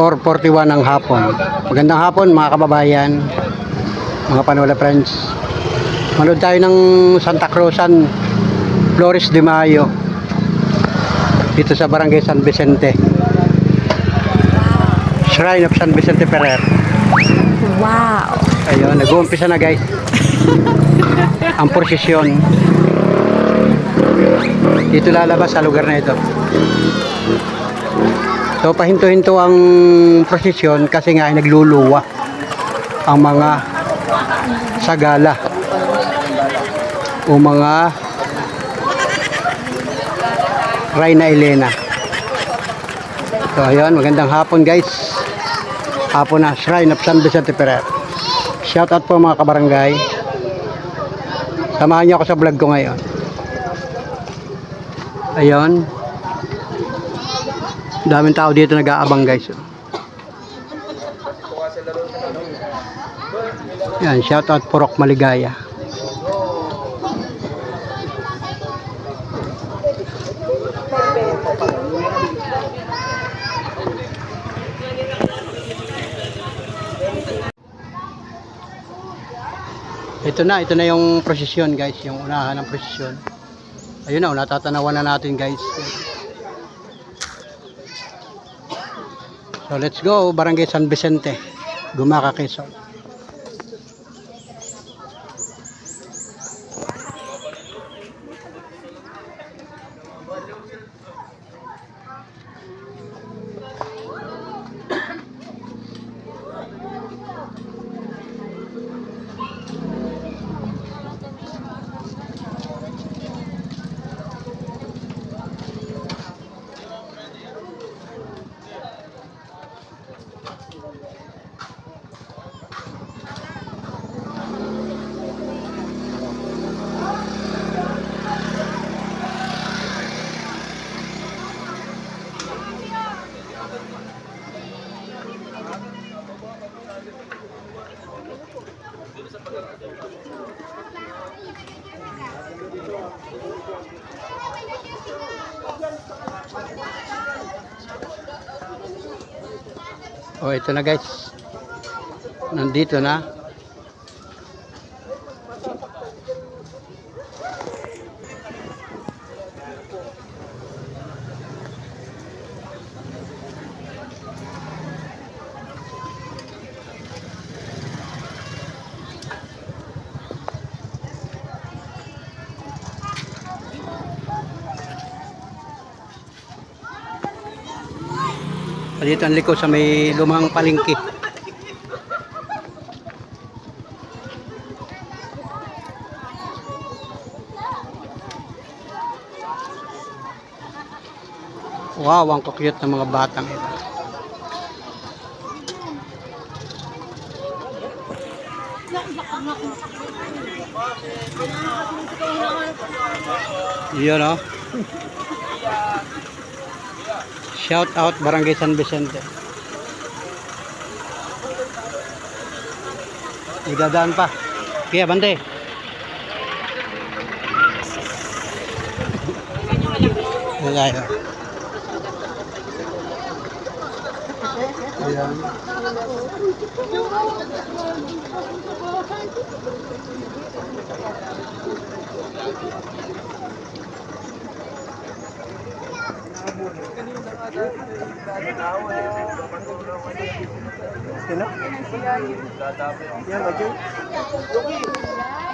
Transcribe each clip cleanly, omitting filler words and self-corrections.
4:41 ng hapon. Magandang hapon mga kababayan, mga Panola friends. Manood tayo ng Santa Cruzan, Flores de Mayo, dito sa Barangay San Vicente, Shrine of San Vicente Ferrer. Wow! Ayun, nag-uumpisa na guys ang prosesyon. Dito lalabas sa lugar na ito. So pahinto-hinto ang prosesyon kasi nga ay nagluluwa ang mga sagala o mga Reyna Elena. So ayun, magandang hapon guys. Hapon na, Shrine of San Vicente Ferrer. Shout out po mga kabarangay. Samahan niyo ako sa vlog ko ngayon. Ayun. Daming tao dito nag-aabang guys. Yan, shout out Purok Maligaya. Ito na yung prosesyon guys, yung unahan ng prosesyon. Ayun na, natatanawan na natin guys. So let's go, Barangay San Vicente, Gumaca, Quezon. Oh, ito na guys. Nandito na. Dito ang liko sa may lumang palengke. Wow, ang cute ng mga batang ito. Yun o. Shout out Barangay San Vicente. Idadaan pa. Kaya bante. Ayan. Ayan.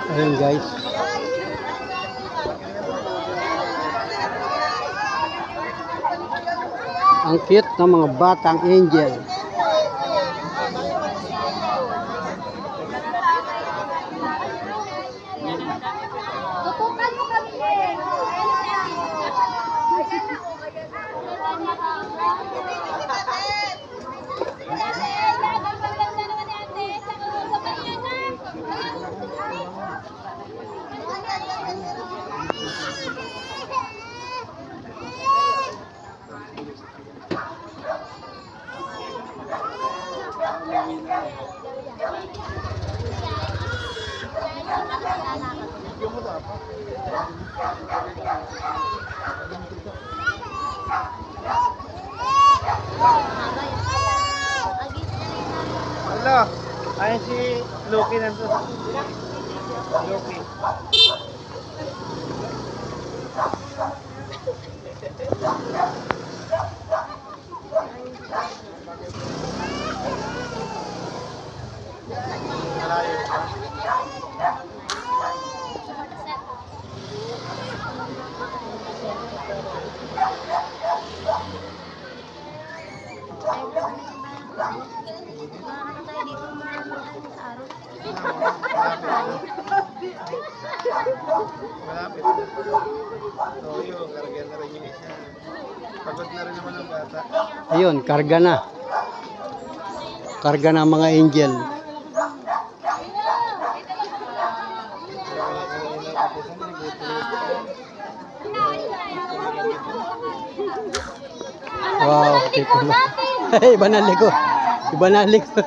Ayun guys. Ang cute ng mga batang angel. Hello. Ayun si Loki nandun. Loki. Malapit na. So yun, karga na rin yung isa. Pagod na rin naman ang bata. Ayun, karga na. Karga na ang mga angel. Wow, tipo na. Iba na liko. Iba na liko.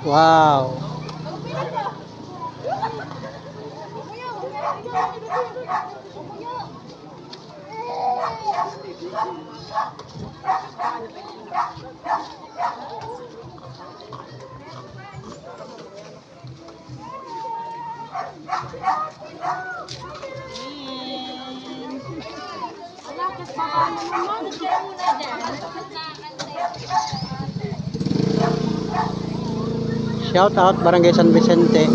Wow. Shout out Barangay San Vicente.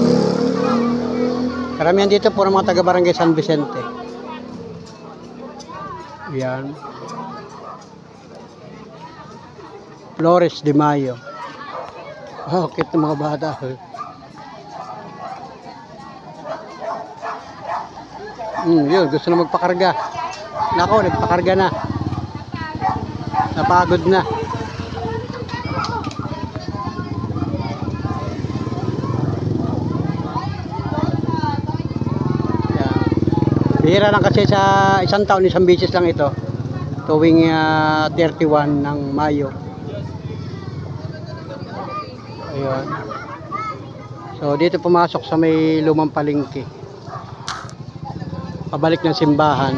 Karamihan dito puro mga taga Barangay San Vicente. Yan. Flores de Mayo. Oh, cute ng mga bata. Yun, gusto na magpakarga. Nako, nagpakarga na. Napagod na. Bihira lang kasi sa isang taon, isang beses lang ito. Tuwing 31 ng Mayo. Ayun. So dito pumasok sa may lumang palengke. Pabalik ng simbahan.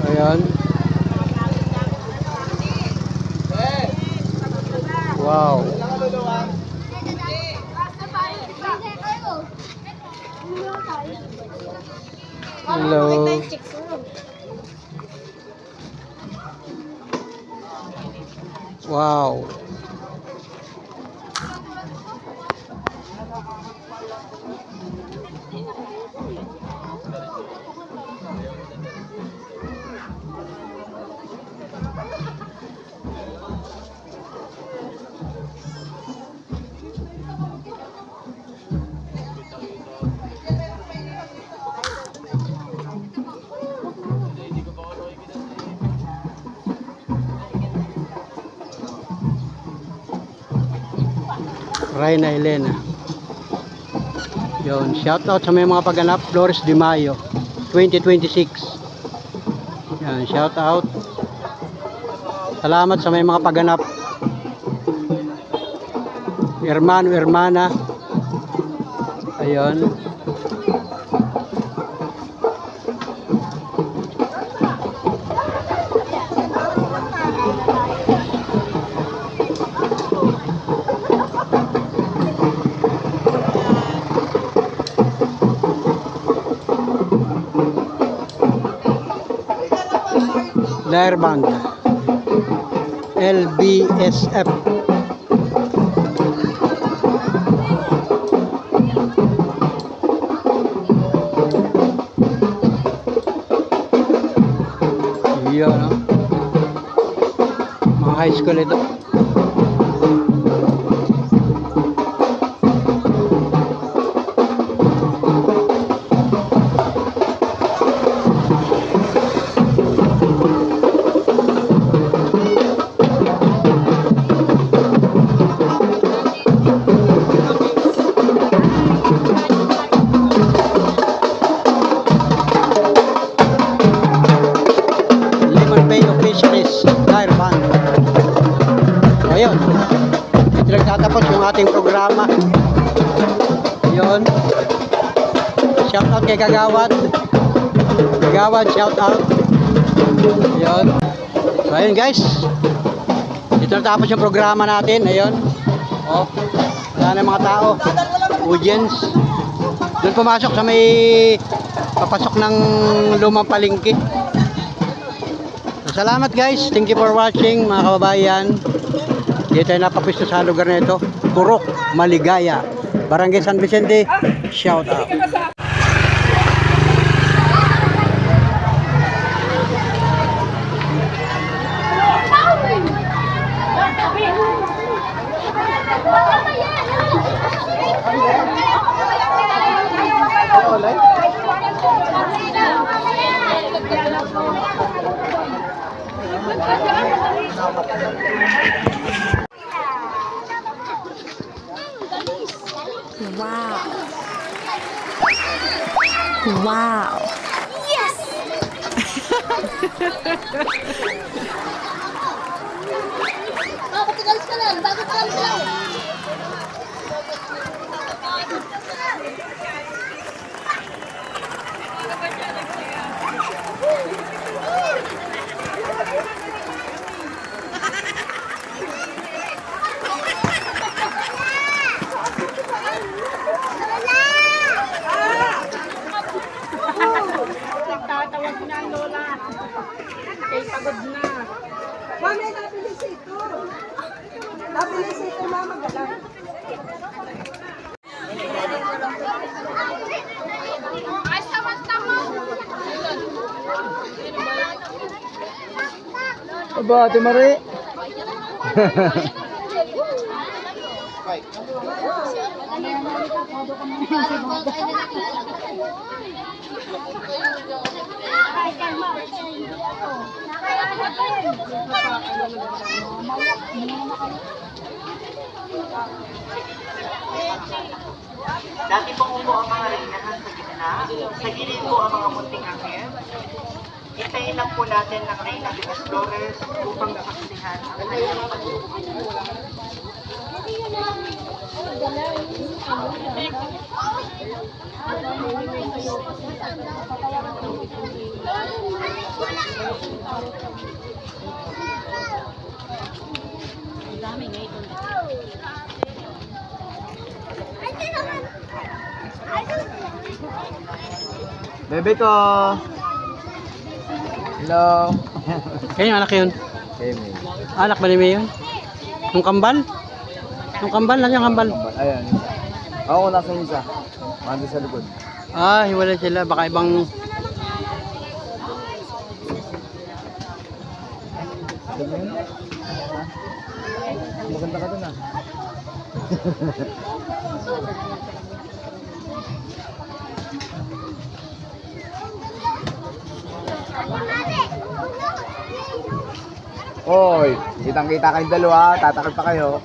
Ayun. Wow. Hello. Wow. Reyna Elena. Yun, shout out sa may mga pagganap Flores de Mayo 2026. Yan, shout out. Salamat sa may mga pagganap. Hermano, hermana. Ayun. Lair Band LBSF. Yun, no? Mga high school ito. ating programa. Yun. Shout out kay Kagawad. Kagawad, shout out. Yun. So ayun guys. Dito natapos yung programa natin. Ayun. Oh. Wala na mga tao. Audience. Doon pumasok sa may papasok ng lumang palengke. So, salamat guys. Thank you for watching mga kababayan. Dito tayo napapwisto sa lugar na ito. Purok, Maligaya. Barangay San Vicente. Shout out. Wow. Wow. Yes! Bakit tigalis ka lang? Bakit tigalis ka lang? Nagtatawag na ang lola. Kay pagod na. Mami, nabilis ito. Nabilis ito, mama, galang. Aba, Ate Marie. Dati pong upo ang mga reynahan sa gitna, sa gilid po ang mga munting anghel. Hintayin lang po natin ng Reyna de los Flores upang makasaksihan ang kanyang pagsusunod. Bebe ko. Hello. Kaya yung anak yun. Kemi. Anak ba ni May yun? Yung kambal? Yung kambal, nandiyan kambal. Ayan. Ako nasa isa. Mandi sa likod. Ah, hiwalay sila. Baka ibang... Maganda ka dun ah. Hoy, kitang-kita kayong dalawa, tatakal pa kayo.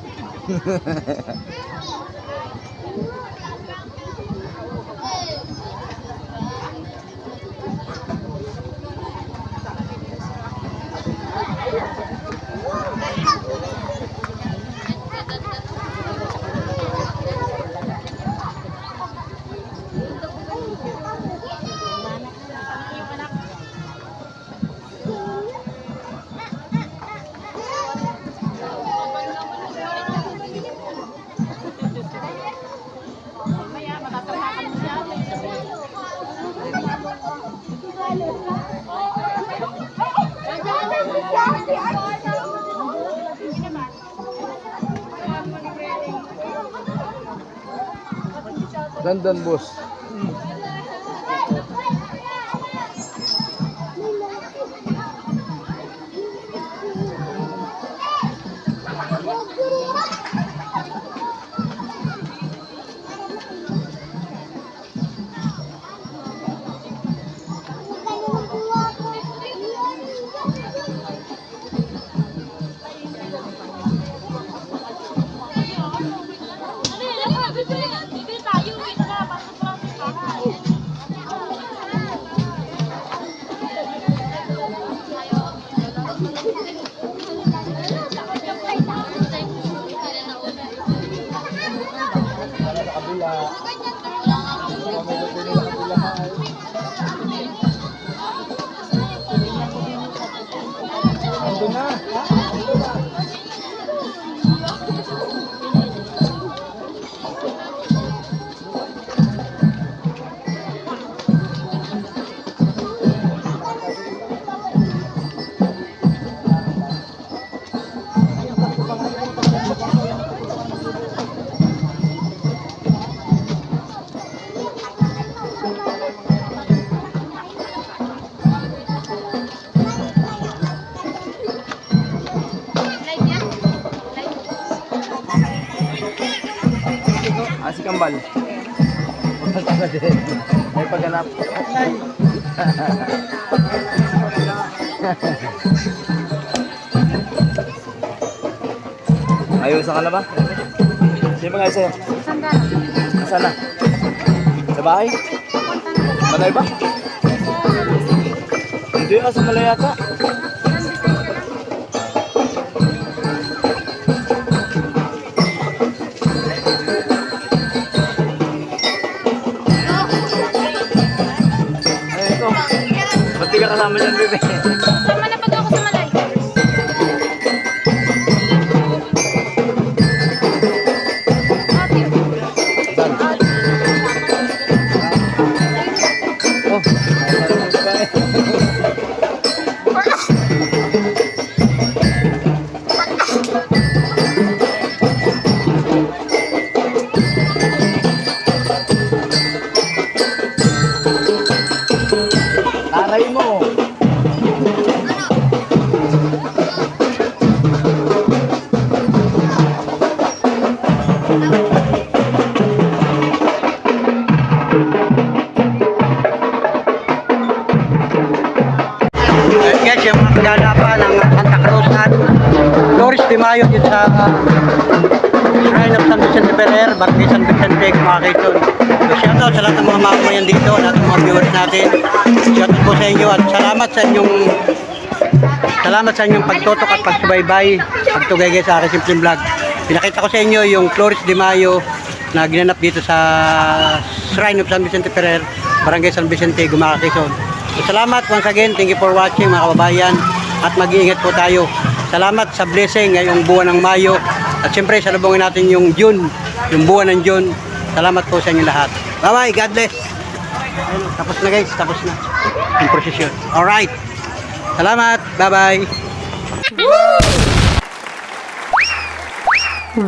Dandan boss. Bibili tayo. Wait na. Pasok lang. Ando na. Si Kambal. May pagganap. Ayusan ka na ba? Sino ba nga sa'yo? Saan na? Sa bahay? Malay ba? Hindi, asa malay yata. Ay, ito. Ba't di ka kasama dyan, bebe? Sama na pag ako sa Malay. Oh, masarap yung babae. Taray mo. Guys, yung mga kaganapan ng Santa Cruz at Flores de Mayo dito sa Shrine of San Vicente Ferrer, Barangay San Vicente, mga kaiton. So, shoutout sa lahat ng mga mamamayan dito, lahat ng mga viewers natin. Shoutout po sa inyo at salamat sa inyong pagtutok at pagsubaybay, pagtugay sa aking simpleng vlog. Pinakita ko sa inyo yung Flores de Mayo na ginanap dito sa Shrine of San Vicente Ferrer, Barangay San Vicente, Gumaca, Quezon. So, salamat once again, thank you for watching mga kababayan at mag-iingat po tayo. Salamat sa blessing ngayong buwan ng Mayo at siyempre salubungin natin yung June, yung buwan ng June. Salamat po sa inyo lahat. Bye bye, God bless. Ayun, tapos na guys, tapos na yung prosesyon. Alright, salamat, bye bye.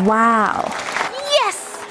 Wow. Yes!